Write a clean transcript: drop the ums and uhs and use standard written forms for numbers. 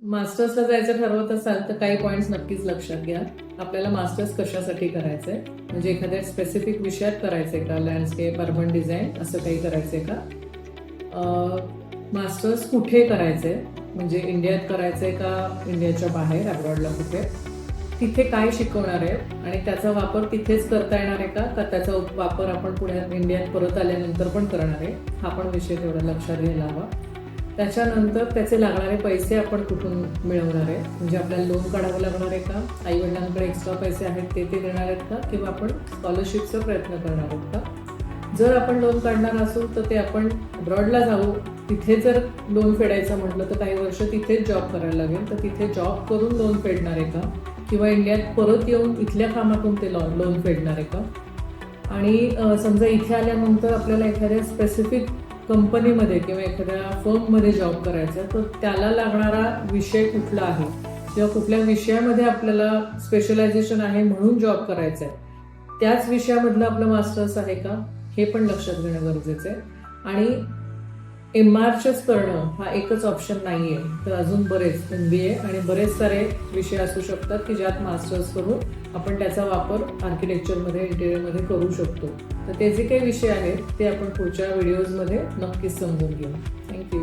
मास्टर्सला जायचं ठरवत असाल तर काही पॉईंट्स नक्कीच लक्षात घ्या. आपल्याला मास्टर्स कशासाठी करायचंय, म्हणजे एखाद्या स्पेसिफिक विषयात करायचंय का, लँडस्केप, अर्बन डिझाईन असं काही करायचंय का, मास्टर्स कुठे करायचंय, म्हणजे इंडियात करायचंय का इंडियाच्या बाहेर अब्रॉडला कुठे, तिथे काय शिकवणार आहे आणि त्याचा वापर तिथेच करता येणार आहे का त्याचा वापर आपण पुण्यात इंडियात परत आल्यानंतर पण करणार आहे, हा पण विषय तेवढा लक्षात घ्यायला हवा. त्याच्यानंतर त्याचे लागणारे पैसे आपण कुठून मिळवणार आहे, म्हणजे आपल्याला लोन काढावं लागणार आहे का, आई वडिलांकडे एक्स्ट्रा पैसे आहेत ते देणार आहेत का, किंवा आपण स्कॉलरशिपचा प्रयत्न करणार आहोत का. जर आपण लोन काढणार असू तर ते आपण अब्रॉडला जाऊ, तिथे जर लोन फेडायचं म्हटलं तर काही वर्ष तिथेच जॉब करायला लागेल, तर तिथे जॉब करून लोन फेडणार आहे का, किंवा इंडियात परत येऊन इथल्या कामातून ते लोन फेडणार आहे का. आणि समजा इथे आल्यानंतर आपल्याला एखाद्या स्पेसिफिक कंपनीमध्ये किंवा एखाद्या फर्ममध्ये जॉब करायचा तर त्याला लागणारा विषय कुठला आहे किंवा कुठल्या विषयामध्ये आपल्याला स्पेशलायझेशन आहे म्हणून जॉब करायचा आहे, त्याच विषयामधलं आपलं मास्टर्स आहे का हे पण लक्षात घेणं गरजेचं आहे. आणि MRCच करणं हा एकच ऑप्शन नाही आहे, तर अजून बरेच MBA आणि बरेच सारे विषय असू शकतात की ज्यात मास्टर्स करून आपण त्याचा वापर आर्किटेक्चरमध्ये, इंटेरियरमध्ये करू शकतो. तर ते जे काही विषय आहेत ते आपण पुढच्या व्हिडिओजमध्ये नक्कीच समजून घेऊ. थँक्यू.